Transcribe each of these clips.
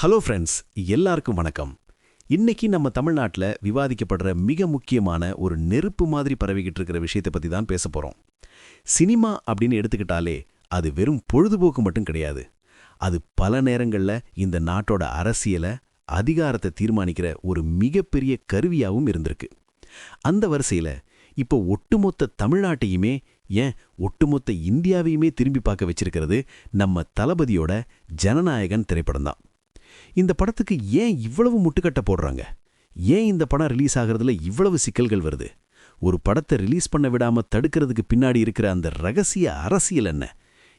Hello friends, எல்லாருக்கும் வணக்கம். இன்னைக்கு நம்ம தமிழ்நாட்டில் விவாதிக்கப்படுற மிக முக்கியமான ஒரு நெருப்பு மாதிரி பரவிக்கிட்டு இருக்கிற விஷயத்தை பற்றி தான் பேச போகிறோம். சினிமா அப்படின்னு எடுத்துக்கிட்டாலே அது வெறும் பொழுதுபோக்கு மட்டும் கிடையாது. அது பல நேரங்களில் இந்த நாட்டோட அரசியலை, அதிகாரத்தை தீர்மானிக்கிற ஒரு மிகப்பெரிய கருவியாகவும் இருந்திருக்கு. அந்த வரிசையில் இப்போ ஒட்டுமொத்த தமிழ்நாட்டையுமே, ஏன் ஒட்டுமொத்த இந்தியாவையுமே திரும்பி பார்க்க வச்சிருக்கிறது நம்ம தளபதியோட ஜனநாயகன் திரைப்படம் தான். இந்த படத்துக்கு ஏன் இவ்வளவு முட்டுக்கட்டை போடுறாங்க? ஏன் இந்த படம் ரிலீஸ் ஆகிறதுல இவ்வளவு சிக்கல்கள் வருது? ஒரு படத்தை ரிலீஸ் பண்ண விடாம தடுக்கிறதுக்கு பின்னாடி இருக்கிற அந்த ரகசிய அரசியல் என்ன?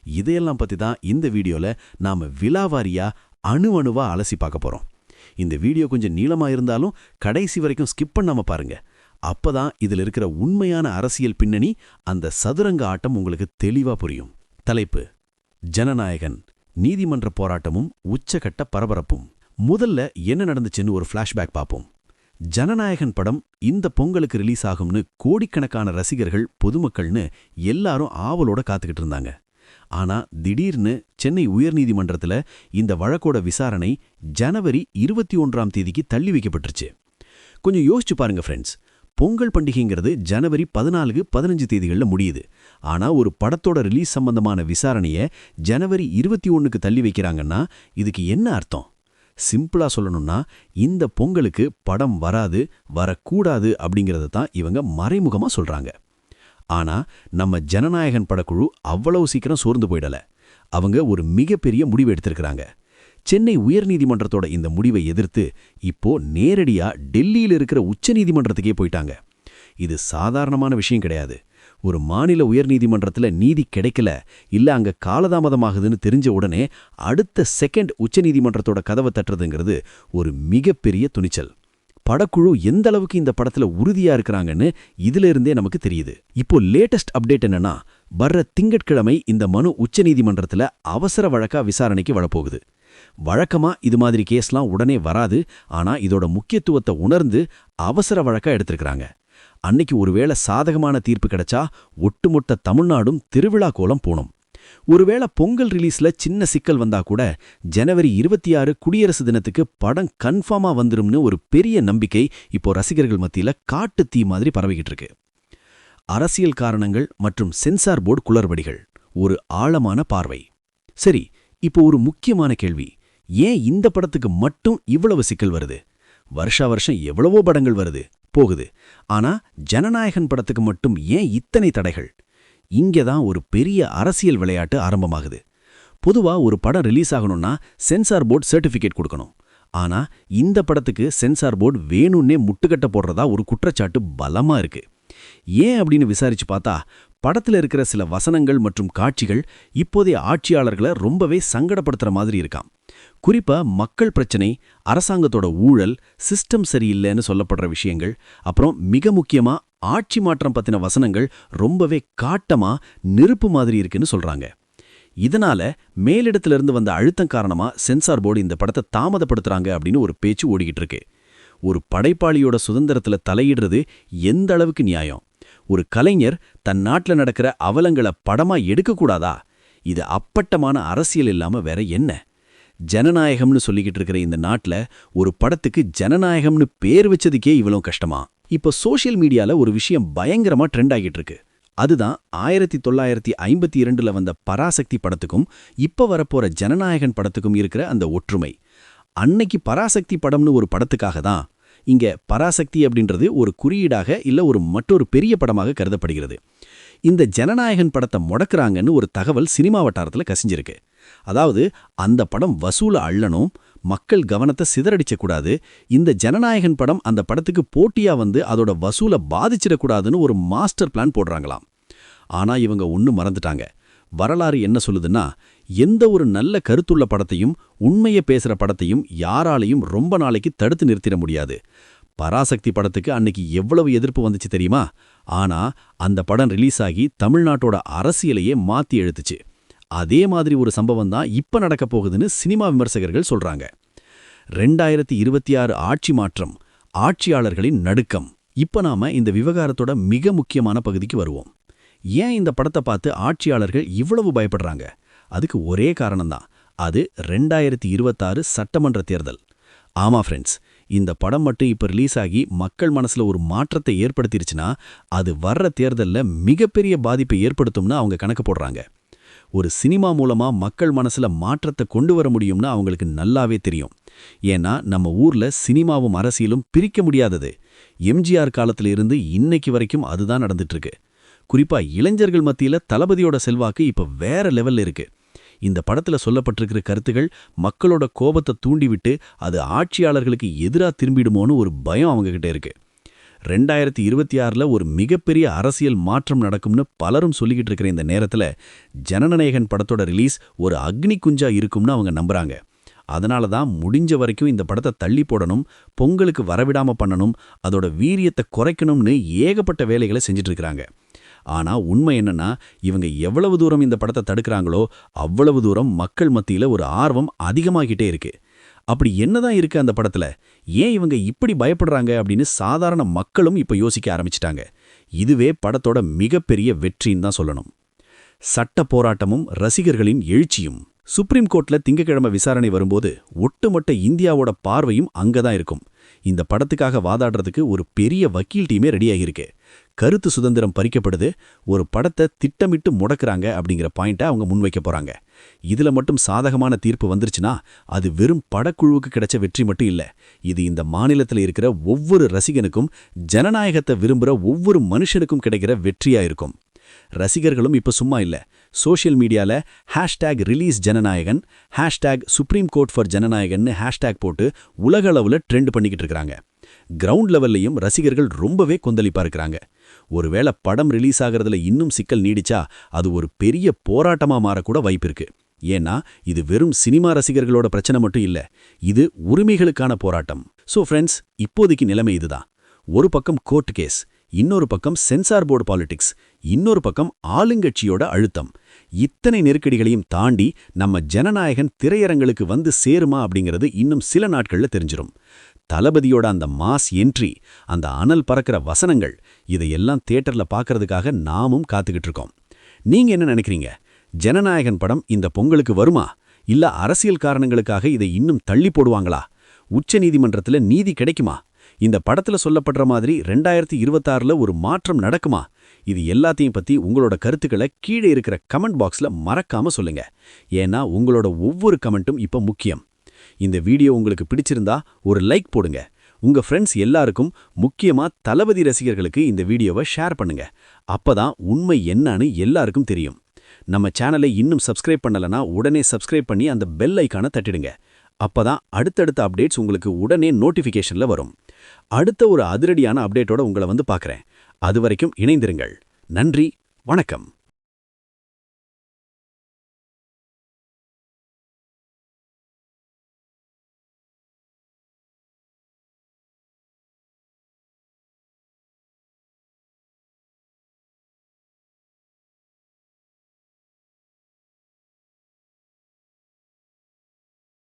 இதையெல்லாம் பத்தி தான் இந்த வீடியோல நாம விலாவாரியா அணுவணுவா அலசி பார்க்க போறோம். இந்த வீடியோ கொஞ்சம் நீளமா இருந்தாலும் கடைசி வரைக்கும் ஸ்கிப் பண்ணாம பாருங்க. அப்பதான் இதுல இருக்கிற உண்மையான அரசியல் பின்னணி, அந்த சதுரங்க ஆட்டம் உங்களுக்கு தெளிவா புரியும். தலைப்பு: ஜனநாயகன், நீதிமன்ற போராட்டமும் உச்சகட்ட பரபரப்பும். முதல்ல என்ன நடந்துச்சுன்னு ஒரு ஃப்ளாஷ்பேக் பார்ப்போம். ஜனநாயகன் படம் இந்த பொங்கலுக்கு ரிலீஸ் ஆகும்னு கோடிக்கணக்கான ரசிகர்கள், பொதுமக்கள்னு எல்லாரும் ஆவலோட காத்துக்கிட்டு இருந்தாங்க. ஆனா திடீர்னு சென்னை உயர்நீதிமன்றத்துல இந்த வழக்கோட விசாரணை ஜனவரி 21ஆம் தேதிக்கு தள்ளி வைக்கப்பட்டுருச்சு. கொஞ்சம் யோசிச்சு பாருங்க ஃப்ரெண்ட்ஸ். பொங்கல் பண்டிகைங்கிறது ஜனவரி 14-15 தேதிகளில் முடியுது. ஆனா ஒரு படத்தோட ரிலீஸ் சம்பந்தமான விசாரணையை ஜனவரி 21க்கு தள்ளி வைக்கிறாங்கன்னா இதுக்கு என்ன அர்த்தம்? சிம்பிளா சொல்லணும்னா, இந்த பொங்கலுக்கு படம் வராது, வரக்கூடாது அப்படிங்கறத தான் இவங்க மறைமுகமா சொல்றாங்க. ஆனா நம்ம ஜனநாயகன் படக்குழு அவ்வளவு சீக்கிரம் சோர்ந்து போயிடல. அவங்க ஒரு மிகப்பெரிய முடிவு எடுத்திருக்கிறாங்க. சென்னை உயர்நீதிமன்றத்தோட இந்த முடிவை எதிர்த்து இப்போ நேரடியா டெல்லியில் இருக்கிற உச்சநீதிமன்றத்துக்கே போயிட்டாங்க. இது சாதாரணமான விஷயம் கிடையாது. ஒரு மாநில உயர்நீதிமன்றத்துல நீதி கிடைக்கல, இல்ல அங்க காலதாமதமாகுதுன்னு தெரிஞ்ச உடனே அடுத்த செகண்ட் உச்சநீதிமன்றத்தோட கதவை தட்டுறதுங்கிறது ஒரு மிகப்பெரிய துணிச்சல். படக்குழு எந்த அளவுக்கு இந்த படத்துல உறுதியா இருக்கிறாங்கன்னு இதுல இருந்தே நமக்கு தெரியுது. இப்போ லேட்டஸ்ட் அப்டேட் என்னன்னா, வர்ற திங்கட்கிழமை இந்த மனு உச்சநீதிமன்றத்துல அவசர வழக்கா விசாரணைக்கு வரப்போகுது. வழக்கமா இது மாதிரி கேஸ்லாம் உடனே வராது. ஆனா இதோட முக்கியத்துவத்தை உணர்ந்து அவசர வழக்கா எடுத்திருக்கிறாங்க. அன்னைக்கு ஒருவேளை சாதகமான தீர்ப்பு கிடைச்சா ஒட்டுமொத்த தமிழ்நாடும் திருவிழா கோலம் போணும். ஒருவேளை பொங்கல் ரிலீஸ்ல சின்ன சிக்கல் வந்தா கூட ஜனவரி 26 குடியரசு தினத்துக்கு படம் கன்ஃபார்மா வந்துரும்னு ஒரு பெரிய நம்பிக்கை இப்போ ரசிகர்கள் மத்தியில காட்டு தீ மாதிரி பரவிக்கிட்டு இருக்கு. அரசியல் காரணங்கள் மற்றும் சென்சார் போர்டு குளறுபடிகள், ஒரு ஆழமான பார்வை. சரி, இப்போ ஒரு முக்கியமான கேள்வி: ஏன் இந்த படத்துக்கு மட்டும் இவ்வளவு சிக்கல் வருது? வருஷா வருஷம் எவ்வளவோ படங்கள் வருது போகுது. ஆனா ஜனநாயகன் படத்துக்கு மட்டும் ஏன் இத்தனை தடைகள்? இங்கதான் ஒரு பெரிய அரசியல் விளையாட்டு ஆரம்பமாகுது. பொதுவா ஒரு படம் ரிலீஸ் ஆகணும்னா சென்சார் போர்டு சர்டிஃபிகேட் கொடுக்கணும். ஆனா இந்த படத்துக்கு சென்சார் போர்டு வேணும்னே முட்டுக்கட்ட போடுறதா ஒரு குற்றச்சாட்டு பலமா இருக்கு. ஏன் அப்படின்னு விசாரிச்சு பார்த்தா, படத்துல இருக்கிற சில வசனங்கள் மற்றும் காட்சிகள் இப்போதைய ஆட்சியாளர்களை ரொம்பவே சங்கடப்படுத்துற மாதிரி இருக்காம். குறிப்பா மக்கள் பிரச்சனை, அரசாங்கத்தோட ஊழல், சிஸ்டம் சரியில்லைன்னு சொல்லப்படுற விஷயங்கள், அப்புறம் மிக முக்கியமா ஆட்சி மாற்றம் பத்தின வசனங்கள் ரொம்பவே காட்டமா, நெருப்பு மாதிரி இருக்குன்னு சொல்றாங்க. இதனால மேலிடத்திலிருந்து வந்த அழுத்தம் காரணமா சென்சார் போர்டு இந்த படத்தை தாமதப்படுத்துறாங்க அப்படின்னு ஒரு பேச்சு ஓடிக்கிட்டு இருக்கு. ஒரு படைப்பாளியோட சுதந்திரத்துல தலையிடுறது எந்த அளவுக்கு நியாயம்? ஒரு கலைஞர் தன் நாட்டில் நடக்கிற அவலங்களை படமா எடுக்கக்கூடாதா? இது அப்பட்டமான அரசியல் இல்லாம வேற என்ன? ஜனநாயகம்னு சொல்லிக்கிட்டு இருக்கிற இந்த நாட்டில் ஒரு படத்துக்கு ஜனநாயகம்னு பேர் வச்சதுக்கே இவ்வளவு கஷ்டமா? இப்போ சோஷியல் மீடியால ஒரு விஷயம் பயங்கரமா ட்ரெண்ட் ஆகிட்டு இருக்கு. அதுதான் 1952ல வந்த பராசக்தி படத்துக்கும் இப்ப வரப்போற ஜனநாயகன் படத்துக்கும் இருக்கிற அந்த ஒற்றுமை. அன்னைக்கு பராசக்தி படம்னு ஒரு படத்துக்காக தான். இங்க பராசக்தி அப்படின்றது ஒரு குறியீடாக இல்ல ஒரு மற்றொரு பெரிய படமாக கருதப்படுகிறது. இந்த ஜனநாயகன் படத்தை முடக்குறாங்கன்னு ஒரு தகவல் சினிமா வட்டாரத்துல கசிஞ்சிருக்கு. அதாவது அந்த படம் வசூல அள்ளணும், மக்கள் கவனத்தை சிதறடிச்சக்கூடாது, இந்த ஜனநாயகன் படம் அந்த படத்துக்கு போட்டியா வந்து அதோட வசூலை பாதிச்சிடக்கூடாதுன்னு ஒரு மாஸ்டர் பிளான் போடுறாங்களாம். ஆனா இவங்க ஒண்ணு மறந்துட்டாங்க. வரலாறு என்ன சொல்லுதுன்னா, எந்த ஒரு நல்ல கருத்துள்ள படத்தையும், உண்மையை பேசுற படத்தையும் யாராலையும் ரொம்ப நாளைக்கு தடுத்து நிறுத்திட முடியாது. பராசக்தி படத்துக்கு அன்னைக்கு எவ்வளவு எதிர்ப்பு வந்துச்சு தெரியுமா? ஆனா அந்த படம் ரிலீஸ் ஆகி தமிழ்நாட்டோட அரசியலையே மாத்தி எழுத்துச்சு. அதே மாதிரி ஒரு சம்பவம் தான் இப்ப நடக்க போகுதுன்னு சினிமா விமர்சகர்கள் சொல்றாங்க. 2026 ஆட்சி மாற்றம், ஆட்சியாளர்களின் நடுக்கம். இப்ப நாம இந்த விவகாரத்தோட மிக முக்கியமான பகுதிக்கு வருவோம். ஏன் இந்த படத்தை பார்த்து ஆட்சியாளர்கள் இவ்வளவு பயப்படுறாங்க? அதுக்கு ஒரே காரணம்தான், அது 2026 சட்டமன்ற தேர்தல். ஆமா ஃப்ரெண்ட்ஸ், இந்த படம் மட்டும் இப்ப ரிலீஸ் ஆகி மக்கள் மனசுல ஒரு மாற்றத்தை ஏற்படுத்திருச்சுன்னா அது வர்ற தேர்தல்ல மிகப்பெரிய பாதிப்பை ஏற்படுத்தும்னு அவங்க கணக்கு போடுறாங்க. ஒரு சினிமா மூலமா மக்கள் மனசுல மாற்றத்தை கொண்டு வர முடியும்னு அவங்களுக்கு நல்லாவே தெரியும். ஏன்னா நம்ம ஊர்ல சினிமாவும் அரசியலும் பிரிக்க முடியாதது. எம்ஜிஆர் காலத்துல இருந்து இன்னைக்கு வரைக்கும் அதுதான் நடந்துட்டு இருக்கு. குறிப்பா இளைஞர்கள் மத்தியில தளபதியோட செல்வாக்கு இப்ப வேற லெவல்ல இருக்கு. இந்த படத்துல சொல்லப்பட்டிருக்கிற கருத்துகள் மக்களோட கோபத்தை தூண்டிவிட்டு அது ஆட்சியாளர்களுக்கு எதிரா திரும்பிடுமோன்னு ஒரு பயம் அவங்க கிட்ட இருக்கு. 2026ல ஒரு மிகப்பெரிய அரசியல் மாற்றம் நடக்கும்னு பலரும் சொல்லிக்கிட்டு இருக்கிற இந்த நேரத்துல ஜனநாயகன் படத்தோட ரிலீஸ் ஒரு அக்னி குஞ்சா இருக்கும்னு அவங்க நம்புறாங்க. அதனால தான் முடிஞ்ச வரைக்கும் இந்த படத்தை தள்ளி போடணும், பொங்கலுக்கு வரவிடாம பண்ணணும், அதோட வீரியத்தை குறைக்கணும்னு ஏகப்பட்ட வேலைகளை செஞ்சுட்டு இருக்கிறாங்க. ஆனா உண்மை என்னன்னா, இவங்க எவ்வளவு தூரம் இந்த படத்தை தடுக்கிறாங்களோ அவ்வளவு தூரம் மக்கள் மத்தியில ஒரு ஆர்வம் அதிகமாகிட்டே இருக்கு. அப்படி என்னதான் இருக்கு அந்த படத்துல, ஏன் இவங்க இப்படி பயப்படுறாங்க அப்படின்னு சாதாரண மக்களும் இப்ப யோசிக்க ஆரம்பிச்சிட்டாங்க. இதுவே படத்தோட மிகப்பெரிய வெற்றின்னு தான் சொல்லணும். சட்ட போராட்டமும் ரசிகர்களின் எழுச்சியும். சுப்ரீம் கோர்ட்ல திங்கக்கிழமை விசாரணை வரும்போது ஒட்டுமொத்த இந்தியாவோட பார்வையும் அங்கதான் இருக்கும். இந்த படத்துக்காக வாதாடுறதுக்கு ஒரு பெரிய வக்கீல் டீமே ரெடியாகிருக்கு. கருத்து சுதந்திரம் பறிக்கப்படுது, ஒரு படத்தை திட்டமிட்டு முடக்குறாங்க அப்படிங்கிற பாயிண்ட்டை அவங்க முன்வைக்க போறாங்க. இதுல மட்டும் சாதகமான தீர்ப்பு வந்துருச்சுன்னா அது வெறும் படக்குழுவுக்கு கிடைச்ச வெற்றி மட்டும் இல்ல, இது இந்த மாநிலத்தில் இருக்கிற ஒவ்வொரு ரசிகனுக்கும், ஜனநாயகத்தை விரும்புகிற ஒவ்வொரு மனுஷனுக்கும் கிடைக்கிற வெற்றியா இருக்கும். ரசிகர்களும் இப்ப சும்மா இல்ல. சோஷியல் மீடியால #release Jananayagan, #supreme court for ஜனநாயகன்னு ஹேஷ்டேக் போட்டு உலக அளவுல ட்ரெண்ட் பண்ணிக்கிட்டு இருக்காங்க. கிரவுண்ட் லெவல்லையும் ரசிகர்கள் ரொம்பவே கொந்தளிப்பா இருக்கிறாங்க. ஒருவேளை படம் ரிலீஸ் ஆகிறதுல இன்னும் சிக்கல் நீடிச்சா அது ஒரு பெரிய போராட்டமா மாறக்கூட வாய்ப்பு இருக்கு. ஏன்னா இது வெறும் சினிமா ரசிகர்களோட பிரச்சனை மட்டும் இல்ல, இது உரிமைகளுக்கான போராட்டம். சோ ஃப்ரெண்ட்ஸ், இப்போதைக்கு நிலைமை இதுதான். ஒரு பக்கம் கோர்ட் கேஸ், இன்னொரு பக்கம் சென்சார் போர்டு பாலிடிக்ஸ், இன்னொரு பக்கம் ஆளுங்கட்சியோட அழுத்தம். இத்தனை நெருக்கடிகளையும் தாண்டி நம்ம ஜனநாயகன் திரையரங்களுக்கு வந்து சேருமா அப்படிங்கிறது இன்னும் சில நாட்கள்ல தெரிஞ்சிரும். தளபதியோட அந்த மாஸ் என்ட்ரி, அந்த அனல் பறக்கிற வசனங்கள், இதையெல்லாம் தியேட்டர்ல பார்க்கறதுக்காக நாமும் காத்துக்கிட்டு இருக்கோம். நீங்க என்ன நினைக்கிறீங்க? ஜனநாயகன் படம் இந்த பொங்கலுக்கு வருமா, இல்ல அரசியல் காரணங்களுக்காக இதை இன்னும் தள்ளி போடுவாங்களா? உச்ச நீதிமன்றத்துல நீதி கிடைக்குமா? இந்த படத்துல சொல்லப்படுற மாதிரி 2026ல ஒரு மாற்றம் நடக்குமா? இது எல்லாத்தையும் பத்தி உங்களோட கருத்துக்களை கீழே இருக்கிற கமெண்ட் பாக்ஸ்ல மறக்காம சொல்லுங்க. ஏன்னா உங்களோட ஒவ்வொரு கமெண்ட்டும் இப்ப முக்கியம். இந்த வீடியோ உங்களுக்கு பிடிச்சிருந்தா ஒரு லைக் போடுங்க. உங்க ஃப்ரெண்ட்ஸ் எல்லாருக்கும், முக்கியமா தளபதி ரசிகர்களுக்கு இந்த வீடியோவை ஷேர் பண்ணுங்க. அப்பதான் உண்மை என்னன்னு எல்லாருக்கும் தெரியும். நம்ம சேனலை இன்னும் சப்ஸ்கிரைப் பண்ணலனா உடனே சப்ஸ்கிரைப் பண்ணி அந்த பெல் ஐகானை தட்டிடுங்க. அப்பதான் அடுத்தடுத்த அப்டேட்ஸ் உங்களுக்கு உடனே நோட்டிஃபிகேஷன்ல வரும். அடுத்த ஒரு அதிரடியான அப்டேட்டோட உங்களை வந்து பார்க்குறேன். அதுவரைக்கும் இணைந்திருங்கள். நன்றி, வணக்கம்.